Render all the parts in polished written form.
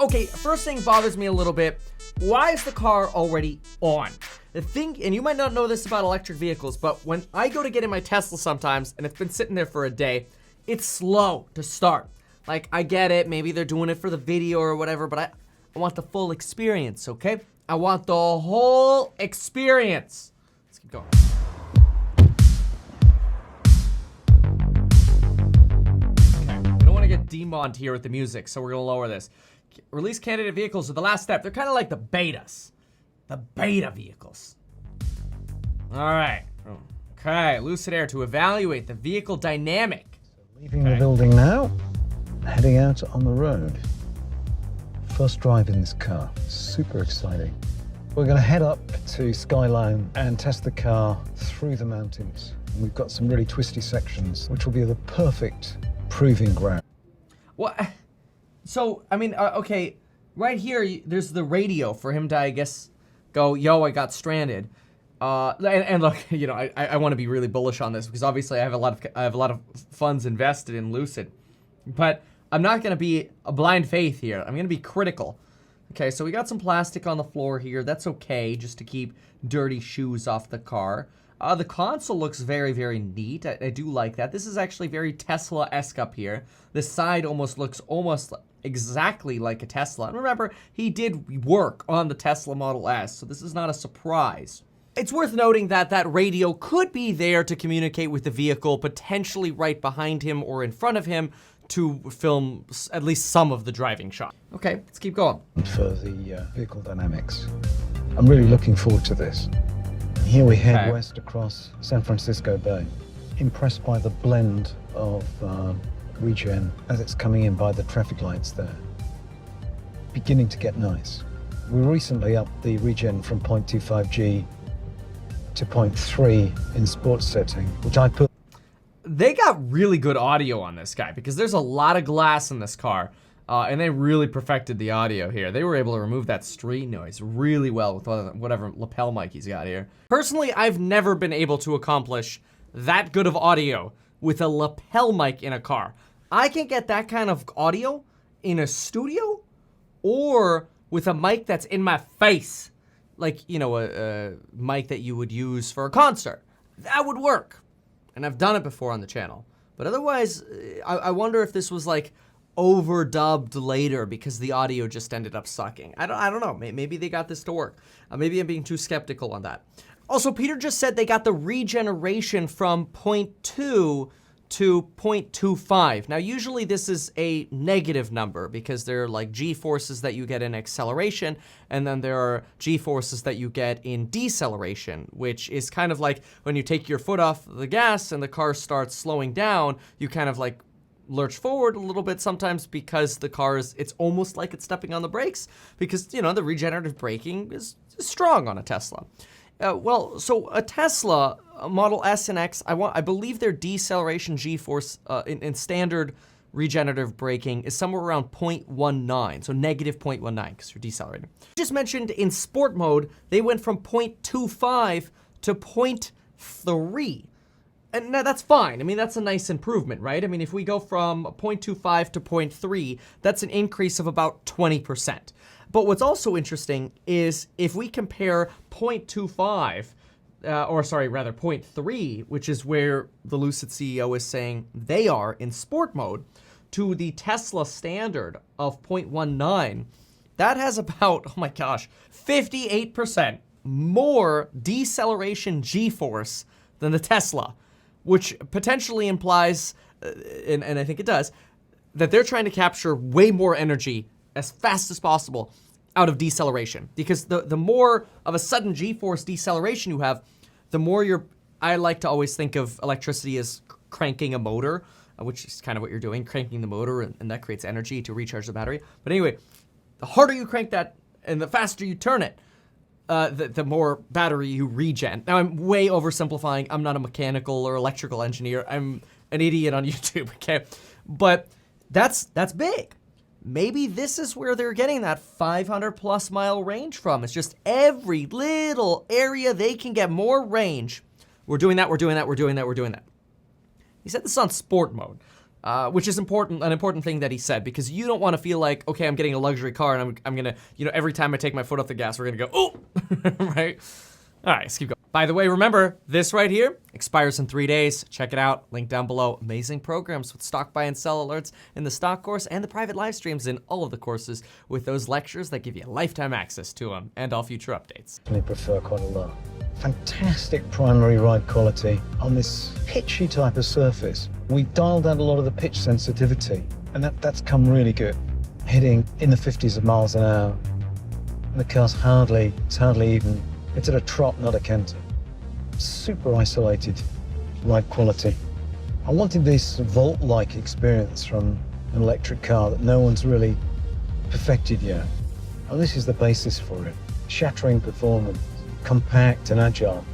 Okay, first thing bothers me a little bit. Why is the car already on? The thing, and you might not know this about electric vehicles, but when I go to get in my Tesla sometimes, and it's been sitting there for a day, it's slow to start. Like, I get it, maybe they're doing it for the video or whatever, but I want the full experience, okay? I want the whole experience. Let's keep going. Okay, we don't want to get demonned here with the music, so we're gonna lower this. Release candidate vehicles are the last step. They're kind of like the betas. The beta vehicles. All right. Okay, Lucid Air to evaluate the vehicle dynamic. Leaving the building now, heading out on the road. First drive in this car, super exciting. We're going to head up to Skyline and test the car through the mountains. We've got some really twisty sections, which will be the perfect proving ground. What? So, I mean, okay, right here, there's the radio for him to, I guess, go, yo, I got stranded. And look, you know, I want to be really bullish on this because obviously I have a lot of funds invested in Lucid, but I'm not going to be a blind faith here. I'm going to be critical. Okay, so we got some plastic on the floor here. That's okay, just to keep dirty shoes off the car. The console looks very, very neat. I do like that. This is actually very Tesla-esque up here. The side looks almost exactly like a Tesla. And remember, he did work on the Tesla Model S, so this is not a surprise. It's worth noting that that radio could be there to communicate with the vehicle, potentially right behind him or in front of him, to film at least some of the driving shot. Okay, let's keep going. For the vehicle dynamics. I'm really looking forward to this. Here we head west across San Francisco Bay. Impressed by the blend of regen as it's coming in by the traffic lights there. Beginning to get nice. We recently upped the regen from 0.25G to 0.3 in sports setting, which I put. They got really good audio on this guy because there's a lot of glass in this car. And they really perfected the audio here. They were able to remove that street noise really well with whatever lapel mic he's got here. Personally, I've never been able to accomplish that good of audio with a lapel mic in a car. I can get that kind of audio in a studio or with a mic that's in my face. Like, you know, a mic that you would use for a concert. That would work. And I've done it before on the channel. But otherwise, I wonder if this was like overdubbed later because the audio just ended up sucking. I don't know. Maybe they got this to work. Maybe I'm being too skeptical on that. Also, Peter just said they got the regeneration from 0.2 to 0.25. Now, usually this is a negative number because there are like g-forces that you get in acceleration, and then there are g-forces that you get in deceleration, which is kind of like when you take your foot off the gas and the car starts slowing down, you kind of like lurch forward a little bit sometimes because the car is, it's almost like it's stepping on the brakes because, you know, the regenerative braking is strong on a Tesla. Well, so a Tesla Model S and X, I believe their deceleration g-force in standard regenerative braking is somewhere around 0.19, so negative 0.19 because you're decelerating. Just mentioned in sport mode, they went from 0.25 to 0.3. And now that's fine. I mean, that's a nice improvement, right? I mean, if we go from 0.25 to 0.3, that's an increase of about 20%. But what's also interesting is if we compare 0.25, or sorry, rather 0.3, which is where the Lucid CEO is saying they are in sport mode, to the Tesla standard of 0.19, that has about, oh my gosh, 58% more deceleration G-force than the Tesla, which potentially implies, and I think it does, that they're trying to capture way more energy as fast as possible out of deceleration. Because the more of a sudden G-force deceleration you have, the more I like to always think of electricity as cranking a motor, which is kind of what you're doing, cranking the motor, and that creates energy to recharge the battery. But anyway, the harder you crank that and the faster you turn it, the more battery you regen. Now, I'm way oversimplifying. I'm not a mechanical or electrical engineer. I'm an idiot on YouTube, okay? But that's big. Maybe this is where they're getting that 500 plus mile range from. It's just every little area they can get more range. We're doing that, we're doing that, we're doing that, we're doing that. He said this on sport mode. which is important, an important thing that he said, because you don't want to feel like, okay, I'm getting a luxury car and I'm gonna, you know, every time I take my foot off the gas, we're gonna go, oh, right? All right, let's keep going. By the way, remember, this right here expires in 3 days. Check it out, link down below. Amazing programs with stock buy and sell alerts in the stock course and the private live streams in all of the courses with those lectures that give you lifetime access to them and all future updates. I prefer quite a lot. Fantastic primary ride quality on this pitchy type of surface. We dialed down a lot of the pitch sensitivity, and that's come really good. Hitting in the 50s of miles an hour. And the car's hardly even. It's at a trot, not a canter. Super isolated ride quality. I wanted this vault-like experience from an electric car that no one's really perfected yet. And this is the basis for it. Shattering performance, compact and agile.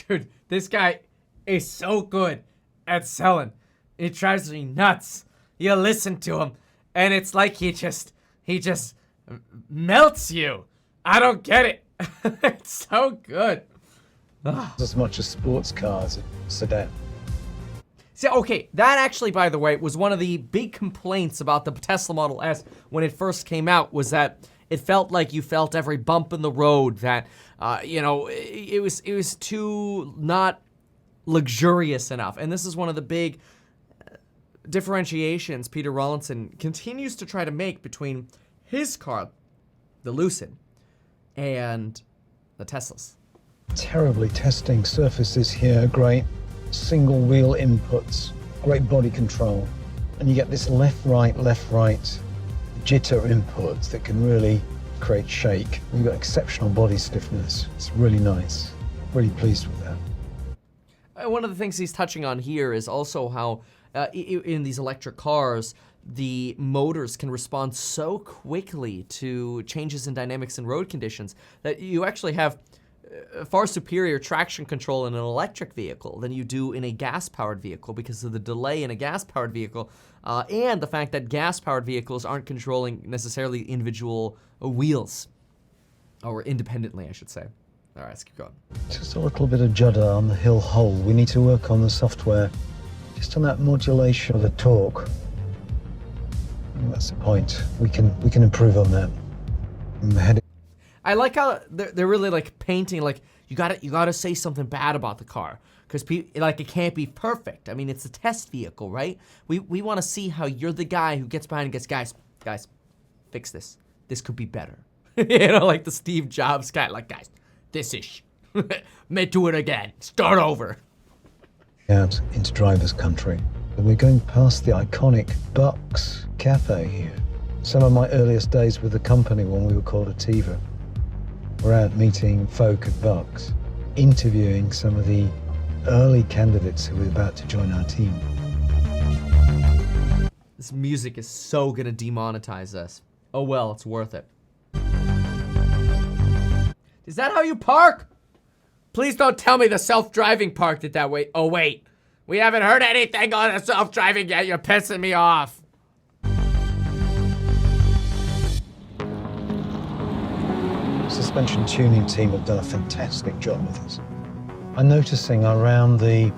Dude, this guy is so good at selling. It drives me nuts. You listen to him, and it's like he just melts you. I don't get it. It's so good. As much as sports cars, sedan. See, okay, that actually, by the way, was one of the big complaints about the Tesla Model S when it first came out, was that it felt like you felt every bump in the road, that, you know, it was too not luxurious enough. And this is one of the big differentiations Peter Rawlinson continues to try to make between his car, the Lucid, and the Teslas. Terribly testing surfaces here, great single wheel inputs, great body control, and you get this left-right jitter inputs that can really create shake. You've got exceptional body stiffness. It's really nice. Really pleased with that. One of the things he's touching on here is also how in these electric cars, the motors can respond so quickly to changes in dynamics and road conditions that you actually have far superior traction control in an electric vehicle than you do in a gas-powered vehicle, because of the delay in a gas-powered vehicle and the fact that gas-powered vehicles aren't controlling necessarily individual wheels, or independently, I should say. All right, let's keep going. Just a little bit of judder on the hill hole. We need to work on the software, just on that modulation of the torque. And that's the point. We can improve on that. I'm heading. I like how they're really like painting, like you gotta say something bad about the car, because like it can't be perfect. I mean, it's a test vehicle, right? We want to see how you're the guy who gets behind and gets, guys, fix this. This could be better. You know, like the Steve Jobs guy, like, guys, this is may do it again. Start over. Out into driver's country. We're going past the iconic Bucks Cafe here. Some of my earliest days with the company when we were called Ativa. We're out meeting folk at Bucks, interviewing some of the early candidates who were about to join our team. This music is so gonna demonetize us. Oh well, it's worth it. Is that how you park? Please don't tell me the self-driving parked it that way. Oh wait, we haven't heard anything on the self-driving yet. You're pissing me off. Suspension tuning team have done a fantastic job with us. I'm noticing around the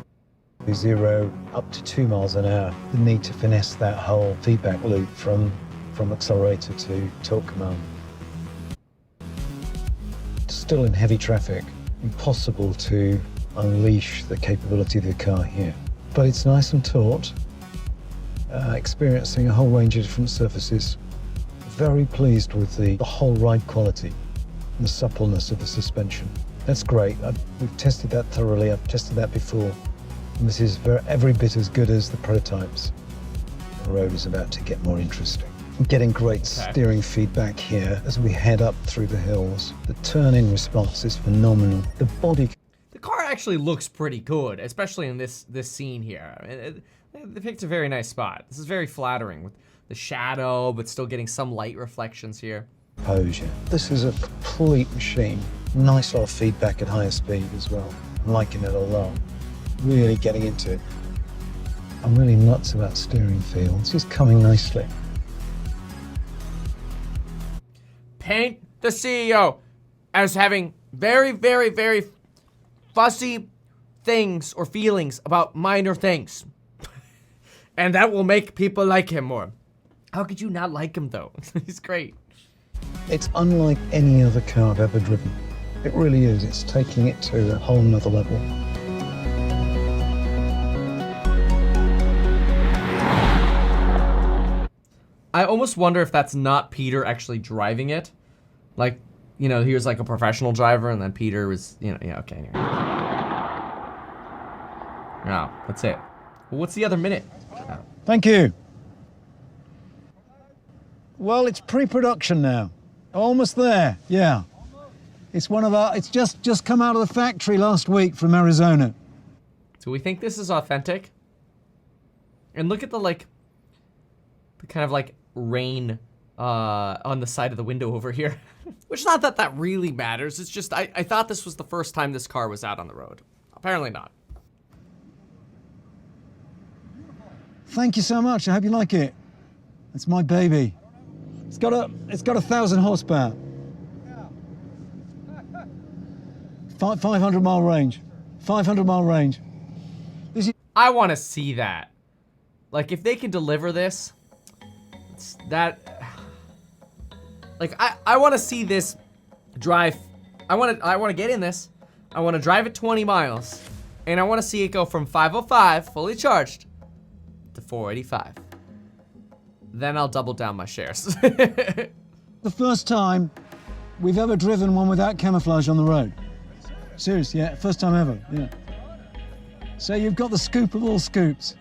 0 up to 2 miles an hour, the need to finesse that whole feedback loop from accelerator to torque command. Still in heavy traffic, impossible to unleash the capability of the car here. But it's nice and taut, experiencing a whole range of different surfaces. Very pleased with the whole ride quality. The suppleness of the suspension. That's great. We've tested that thoroughly. I've tested that before. And this is every bit as good as the prototypes. The road is about to get more interesting. I'm getting great steering feedback here as we head up through the hills. The turn-in response is phenomenal. The car actually looks pretty good, especially in this scene here. I mean, they picked a very nice spot. This is very flattering with the shadow, but still getting some light reflections here. Composure. This is a complete machine. Nice lot of feedback at higher speed as well. I'm liking it a lot. Really getting into it. I'm really nuts about steering feel. This is coming nicely. Paint the CEO as having very, very, very fussy things or feelings about minor things. And that will make people like him more. How could you not like him, though? He's great. It's unlike any other car I've ever driven. It really is. It's taking it to a whole nother level. I almost wonder if that's not Peter actually driving it. Like, you know, he was like a professional driver, and then Peter was, you know, yeah, okay. No, that's it. Well, what's the other minute? Oh. Thank you. Well, it's pre-production now. Almost there, yeah. It's it's just come out of the factory last week from Arizona. Do we think this is authentic? And look at the kind of like rain on the side of the window over here. Which, not that that really matters. It's just, I thought this was the first time this car was out on the road. Apparently not. Thank you so much. I hope you like it. It's my baby. It's got 1,000 horsepower. 500 mile range. 500 mile range. I want to see that. Like, if they can deliver this, like, I want to see this drive. I want to get in this. I want to drive it 20 miles, and I want to see it go from 505 fully charged to 485. Then I'll double down my shares. The first time we've ever driven one without camouflage on the road. Serious, yeah, first time ever, yeah. So you've got the scoop of all scoops.